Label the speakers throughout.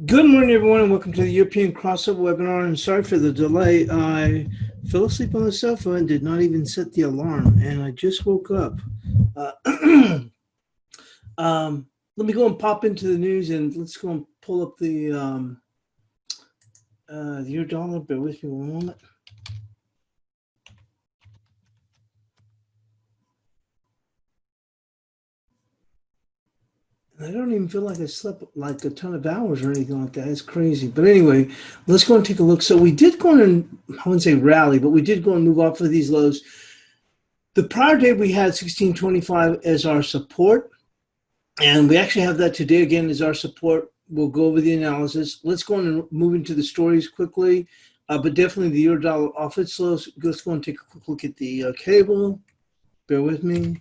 Speaker 1: Good morning, everyone, and welcome to the European Crossover webinar. And sorry for the delay. I fell asleep on the sofa and did not even set the alarm, and I just woke up. Let me go and pop into the news, and let's go and pull up the euro dollar. Bear with me one moment. I don't even feel like I slept like a ton of hours or anything like that. It's crazy. But anyway, let's go and take a look. So we did go and, I wouldn't say rally, but we did go and move off of these lows. The prior day we had 1625 as our support, and we actually have that today again as our support. We'll go over the analysis. Let's go on and move into the stories quickly, but definitely the euro dollar off its lows. Let's go and take a quick look at the cable. Bear with me.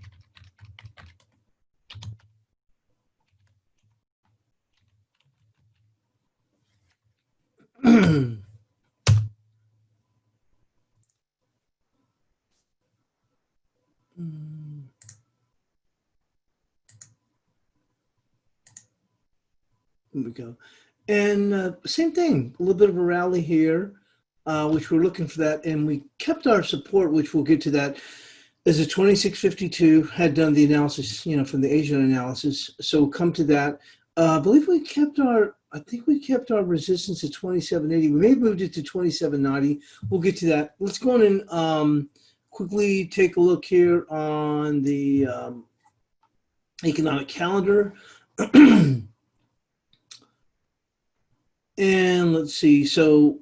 Speaker 1: There we go. And same thing, a little bit of a rally here, which we're looking for that. And we kept our support, which we'll get to that, as a 2652 had done the analysis, from the Asian analysis. So we'll come to that. I believe we kept I think we kept our resistance at 2780. We may have moved it to 2790. We'll get to that. Let's go on and quickly take a look here on the economic calendar. And let's see, so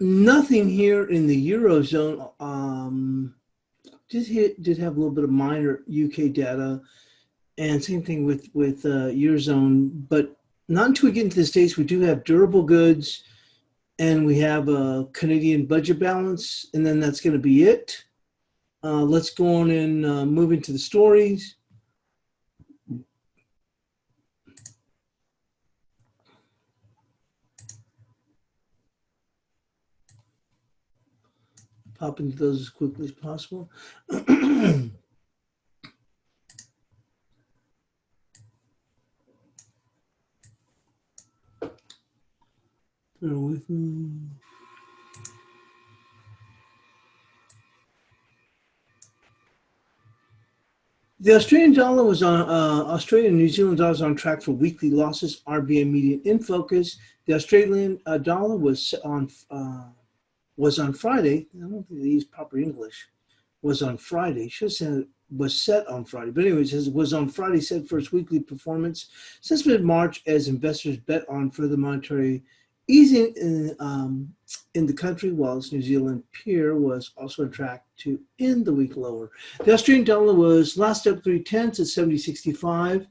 Speaker 1: nothing here in the Eurozone. Did have a little bit of minor UK data, and same thing with Eurozone, but not until we get into the States. We do have durable goods, and we have a Canadian budget balance, and then that's going to be it. Let's go on and move into the stories. Pop into those as quickly as possible. Bear with me. The Australian dollar was on Australian and New Zealand dollars on track for weekly losses. RBA median in focus. The Australian dollar was on Friday. I don't think they use proper English. Was on Friday. Should have said it was set on Friday. But anyways, it was on Friday, set for its weekly performance since mid-March as investors bet on further monetary easing in the country, while its New Zealand peer was also on track to end the week lower. The Australian dollar was last up 3/10 at 70.65.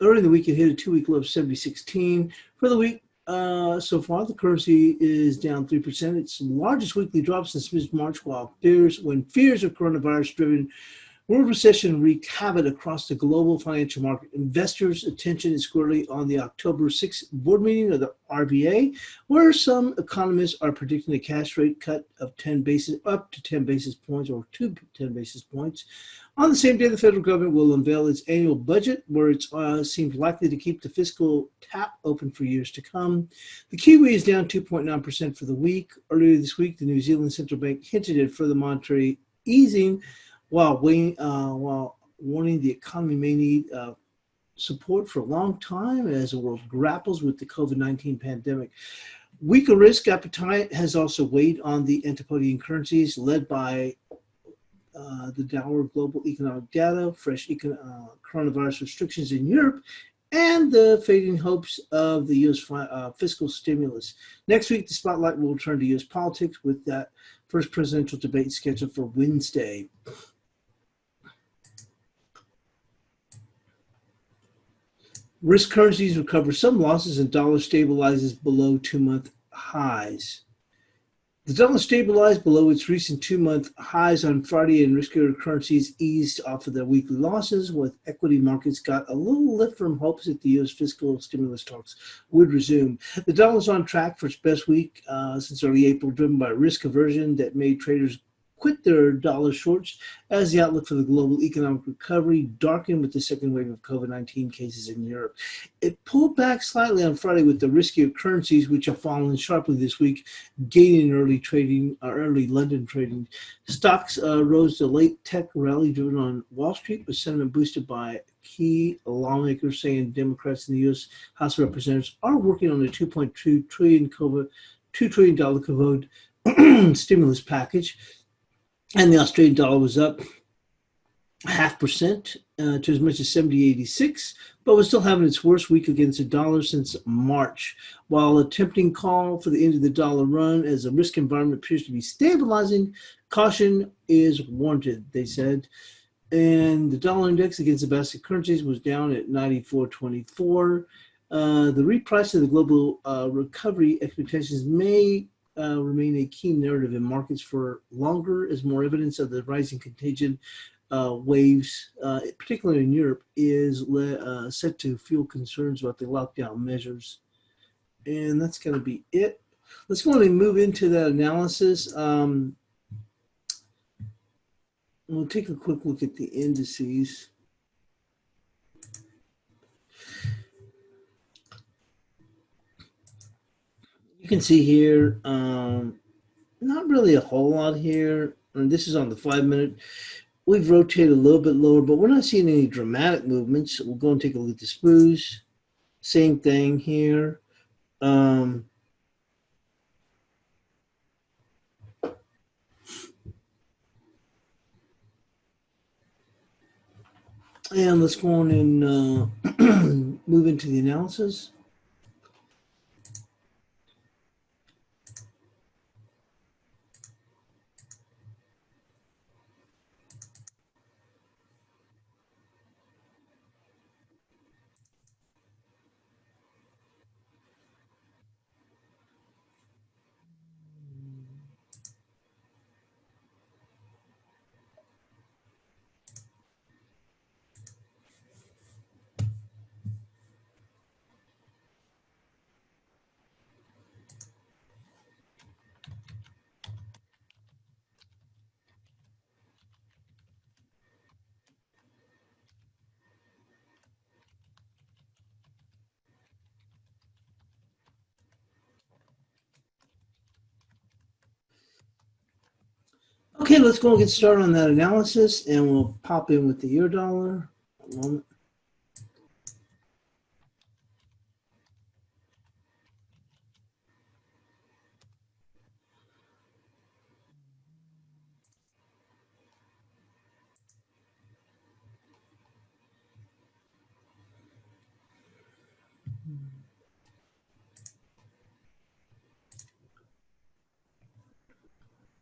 Speaker 1: Early in the week, it hit a two-week low of 70.16. For the week, so far, the currency is down 3%. It's the largest weekly drop since mid-March, when fears of coronavirus-driven world recession wreaked havoc across the global financial market. Investors' attention is squarely on the October 6th board meeting of the RBA, where some economists are predicting a cash rate cut of up to 10 basis points or to 10 basis points. On the same day, the federal government will unveil its annual budget, where it seems likely to keep the fiscal tap open for years to come. The Kiwi is down 2.9% for the week. Earlier this week, the New Zealand Central Bank hinted at further monetary easing, while warning the economy may need support for a long time as the world grapples with the COVID-19 pandemic. Weaker risk appetite has also weighed on the antipodian currencies, led by the downward global economic data, fresh coronavirus restrictions in Europe, and the fading hopes of the U.S. Fiscal stimulus. Next week, the spotlight will return to U.S. politics with that first presidential debate scheduled for Wednesday. Risk currencies recover some losses and dollar stabilizes below 2-month highs. The dollar stabilized below its recent 2-month highs on Friday, and riskier currencies eased off of their weekly losses, with equity markets got a little lift from hopes that the U.S. fiscal stimulus talks would resume. The dollar is on track for its best week since early April, driven by risk aversion that made traders quit their dollar shorts as the outlook for the global economic recovery darkened with the second wave of COVID-19 cases in Europe. It pulled back slightly on Friday with the riskier currencies, which have fallen sharply this week, gaining early London trading. Stocks rose to late tech rally driven on Wall Street, with sentiment boosted by key lawmakers saying Democrats in the U.S. House of Representatives are working on a $2 trillion COVID stimulus package, and the Australian dollar was up 0.5% to as much as 70.86, but was still having its worst week against the dollar since March. While a tempting call for the end of the dollar run as the risk environment appears to be stabilizing, caution is warranted, they said. And the dollar index against the basket currencies was down at 94.24. The reprice of the global recovery expectations may remain a key narrative in markets for longer, as more evidence of the rising contagion waves, particularly in Europe, is set to fuel concerns about the lockdown measures. And that's going to be it. Let's go on and move into that analysis. We'll take a quick look at the indices. You can see here, not really a whole lot here. And this is on the 5-minute. We've rotated a little bit lower, but we're not seeing any dramatic movements. We'll go and take a look at the SPOOs. Same thing here. And let's go on and move into the analysis. Okay, let's go and get started on that analysis, and we'll pop in with the euro dollar. One moment.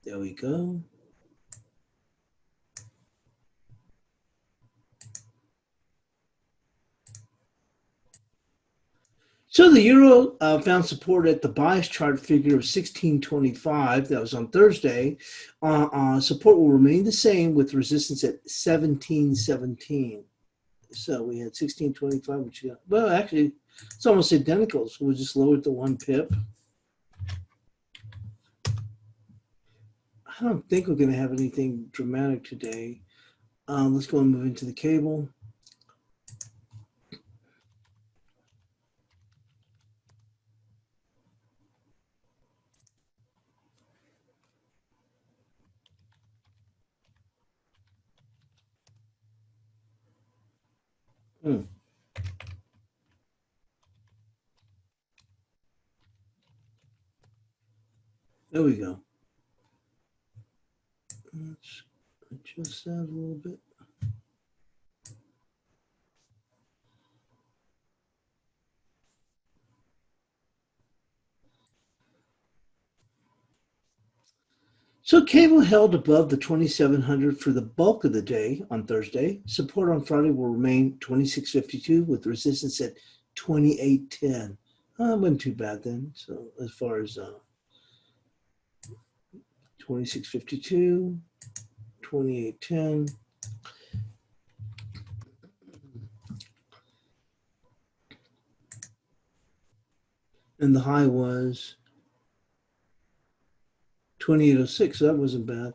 Speaker 1: There we go. So the euro found support at the bias chart figure of 1625. That was on Thursday. Support will remain the same with resistance at 1717. So we had 1625, which got, well, actually, it's almost identical. So we just lowered the 1 pip. I don't think we're going to have anything dramatic today. Let's go and move into the cable. There we go. Let's adjust that a little bit. So cable held above the 2700 for the bulk of the day on Thursday. Support on Friday will remain 2652 with resistance at 2810. Wasn't too bad then. So as far as 2652, 2810. And the high was 2806. So that wasn't bad.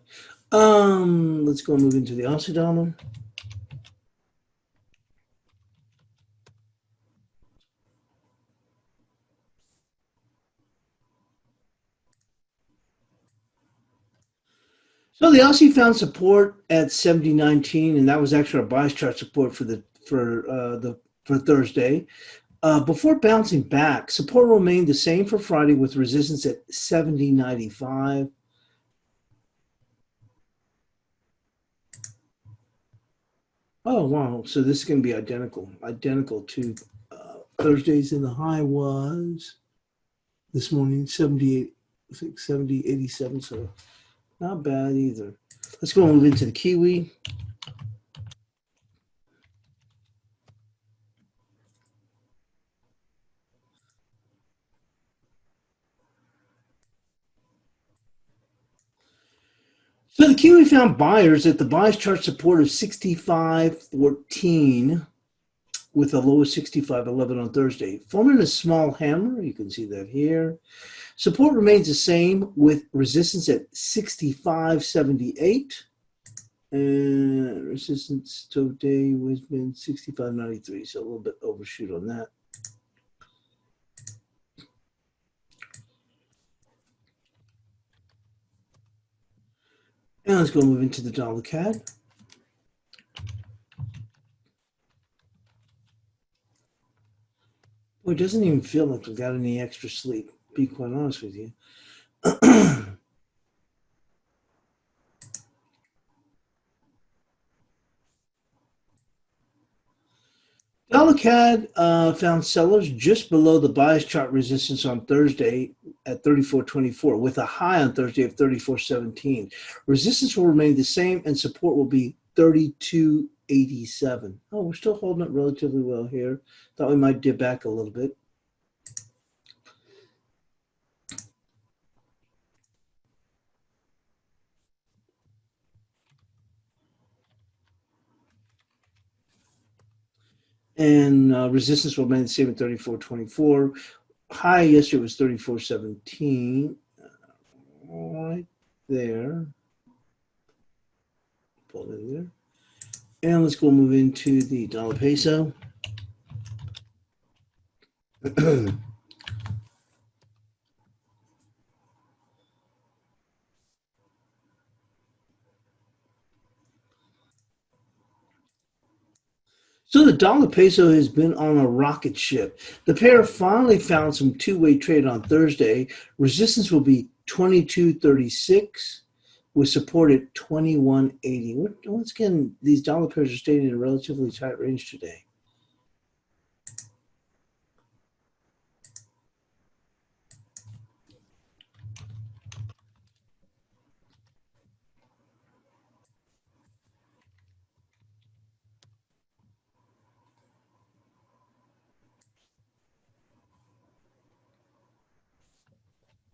Speaker 1: Let's go move into the Aussie dollar. So the Aussie found support at 70.19, and that was actually our bias chart support for Thursday. Before bouncing back, support remained the same for Friday with resistance at 70.95. Oh wow! So this is going to be identical to Thursday's, and the high was this morning 78, I think 70.87. So not bad either. Let's go and move into the Kiwi. So the Kiwi found buyers at the bias chart support of 65.14 with a low of 65.11 on Thursday, forming a small hammer. You can see that here. Support remains the same with resistance at 65.78. And resistance today has been 65.93, so a little bit overshoot on that. And let's go move into the dollar CAD. Boy, it doesn't even feel like we've got any extra sleep, to be quite honest with you. Dollar CAD found sellers just below the bias chart resistance on Thursday at 34.24 with a high on Thursday of 34.17. Resistance will remain the same and support will be 32.87. Oh, we're still holding it relatively well here. Thought we might dip back a little bit. And resistance will remain the same at 34.24. High yesterday was 34.17. Right there. Pull it in there. And let's go move into the dollar peso. So the dollar peso has been on a rocket ship. The pair finally found some two-way trade on Thursday. Resistance will be 22.36 with support at 21.80. Once again, these dollar pairs are staying in a relatively tight range today.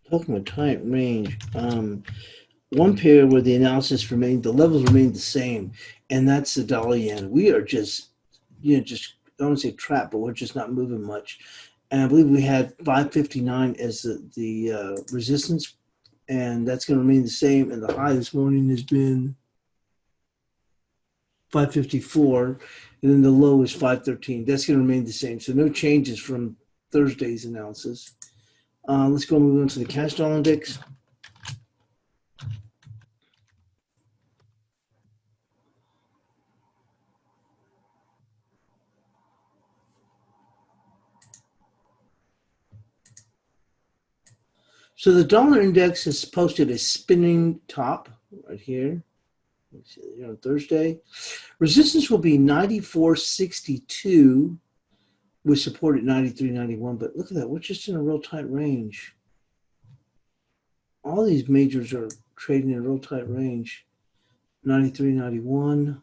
Speaker 1: Talking about tight range, one pair where the analysis remained, the levels remained the same, and that's the dollar yen. We are just, just I don't want to say trapped, but we're just not moving much. And I believe we had 559 as the resistance, and that's going to remain the same. And the high this morning has been 554, and then the low is 513. That's going to remain the same. So no changes from Thursday's analysis. Let's go move on to the cash dollar index. So the dollar index has posted a spinning top right here. Let's see, here on Thursday. Resistance will be 94.62 with support at 93.91. But look at that. We're just in a real tight range. All these majors are trading in a real tight range. 93.91.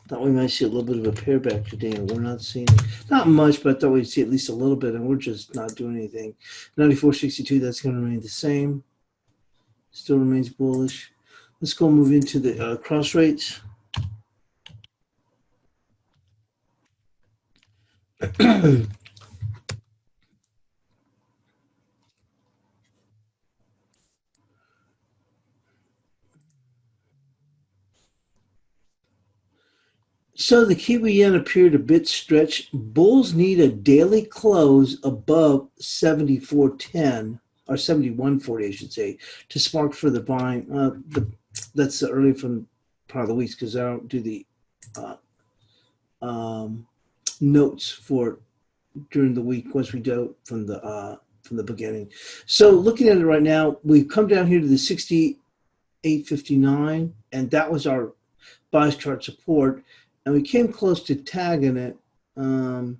Speaker 1: Thought we might see a little bit of a pair back today, and we're not seeing it. Not much, but I thought we'd see at least a little bit, and we're just not doing anything. 94.62, that's going to remain the same. Still remains bullish. Let's go move into the cross rates. So the Kiwi yen appeared a bit stretched. Bulls need a daily close above 74.10 or 71.40, I should say, to spark for the buying. That's early from part of the weeks because I don't do the uh, um, notes for during the week once we do from the beginning. So looking at it right now, we've come down here to the 68.59, and that was our bias chart support, and we came close to tagging it. And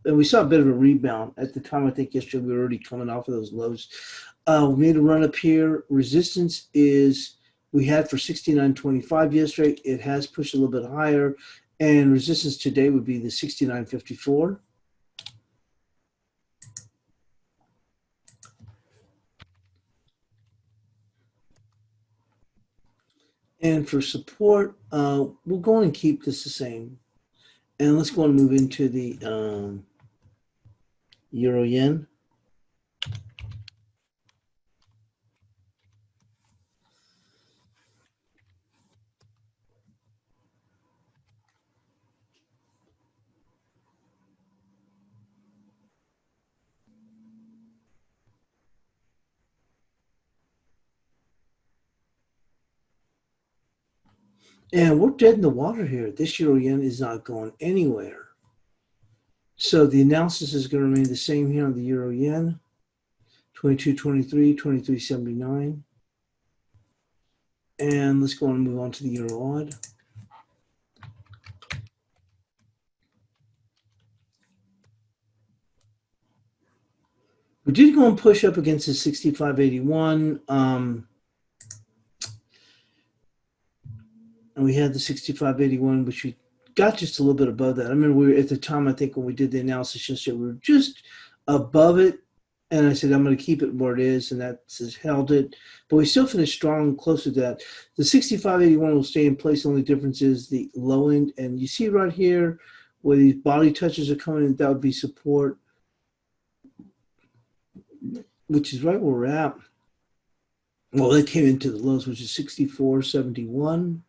Speaker 1: we saw a bit of a rebound at the time. I think yesterday we were already coming off of those lows. We made a run up here. Resistance is we had for 69.25 yesterday. It has pushed a little bit higher, and resistance today would be the 69.54. And for support, we'll go and keep this the same. And let's go and move into the euro yen. And we're dead in the water here. This euro yen is not going anywhere. So the analysis is going to remain the same here on the euro yen, 22.23, 23.79. And let's go and move on to the euro odd. We did go and push up against the 65.81. And we had the 65.81, which we got just a little bit above that. I remember we were at the time, I think when we did the analysis yesterday, we were just above it. And I said, I'm going to keep it where it is. And that has held it. But we still finished strong, close to that. The 65.81 will stay in place. The only difference is the low end. And you see right here where these body touches are coming in, that would be support, which is right where we're at. Well, it came into the lows, which is 64.71.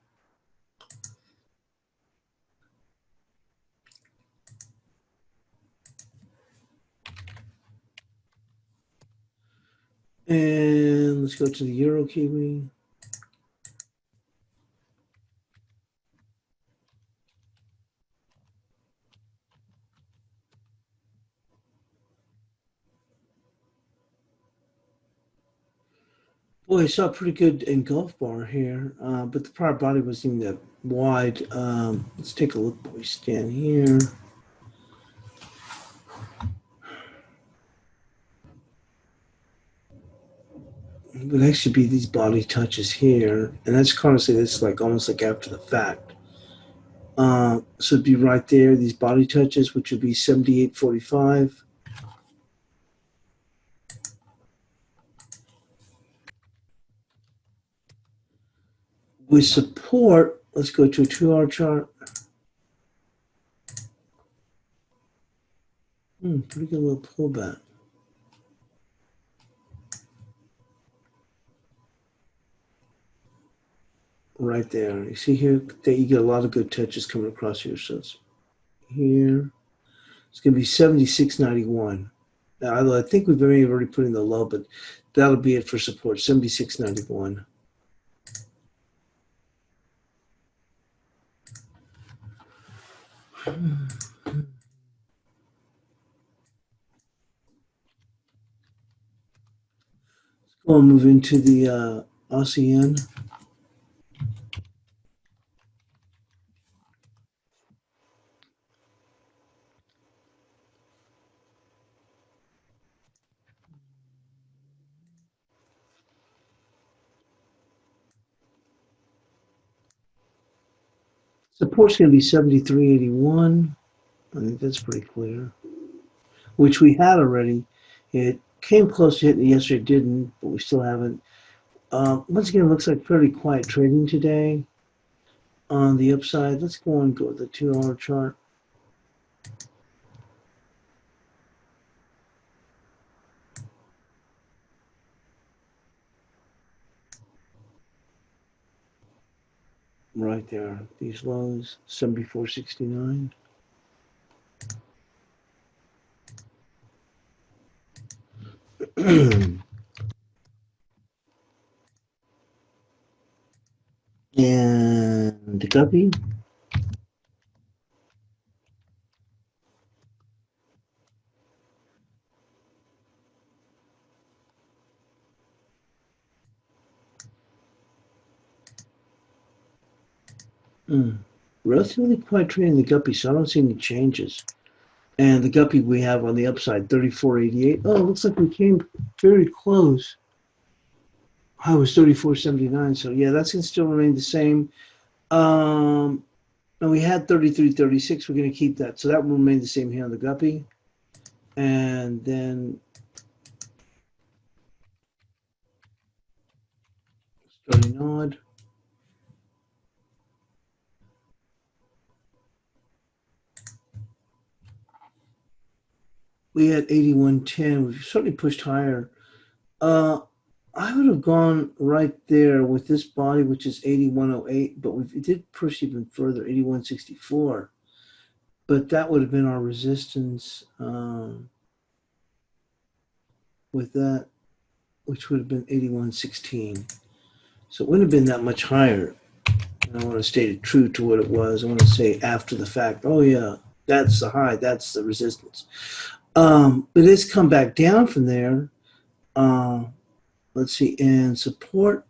Speaker 1: And let's go to the Euro Kiwi. Boy, I saw a pretty good engulf bar here, but the prior body wasn't even that wide. Let's take a look where we stand here. It would actually be these body touches here, and that's honestly, that's like almost like after the fact. So it'd be right there, these body touches, which would be 78.45. With support, let's go to a 2-hour chart. Pretty good little pullback. Right there. You see here that you get a lot of good touches coming across here. So it's here. It's going to be 76.91. Now, I think we've already put in the low, but that'll be it for support, 76.91. We'll move into the Aussie yen. Support's going to be 73.81. I think that's pretty clear, which we had already. It came close to hitting it yesterday, didn't, but we still haven't. Once again, it looks like fairly quiet trading today on the upside. Let's go and go with the 2-hour chart. right there. These lows, 74.69. And the guppy. Relatively quiet trade in the guppy, so I don't see any changes. And the guppy we have on the upside, 34.88. Oh, it looks like we came very close. High was 34.79, so yeah, that's going to still remain the same. And we had 33.36. We're going to keep that, so that will remain the same here on the guppy. And then starting odd. We had 81.10. We've certainly pushed higher. I would have gone right there with this body, which is 81.08, but it did push even further, 81.64. But that would have been our resistance with that, which would have been 81.16. So it wouldn't have been that much higher. And I want to state it true to what it was. I want to say after the fact, oh yeah, that's the high, that's the resistance. But it's come back down from there. Let's see, and support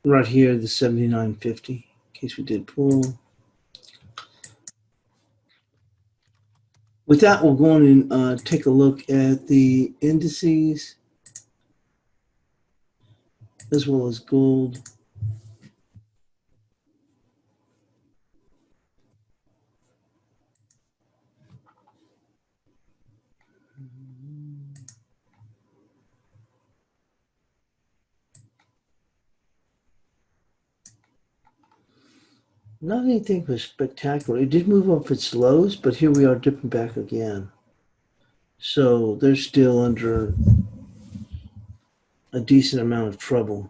Speaker 1: right here, the 79.50, in case we did pull. With that, we'll go on and take a look at the indices as well as gold. Not anything was spectacular. It did move off its lows, but here we are dipping back again. So they're still under a decent amount of trouble.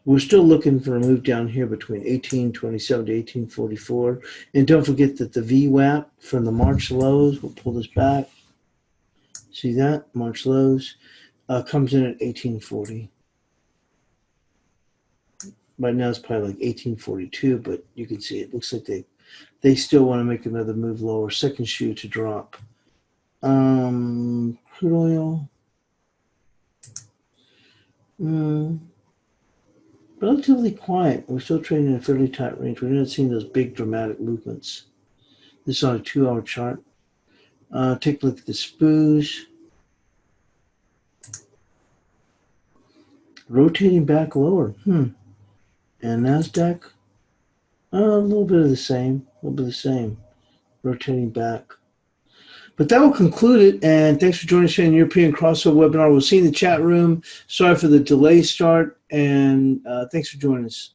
Speaker 1: We're still looking for a move down here between 1827 to 1844. And don't forget that the VWAP from the March lows, we'll pull this back. See that? March lows comes in at 1840. Right now it's probably like 1842, but you can see it looks like they still want to make another move lower. Second shoe to drop. Crude oil. Relatively quiet. We're still trading in a fairly tight range. We're not seeing those big dramatic movements. This is on a 2-hour chart. Take a look at the SPOOs. Rotating back lower. And NASDAQ. A little bit of the same. Rotating back. But that will conclude it. And thanks for joining us in the European Crossover webinar. We'll see you in the chat room. Sorry for the delay start. And thanks for joining us.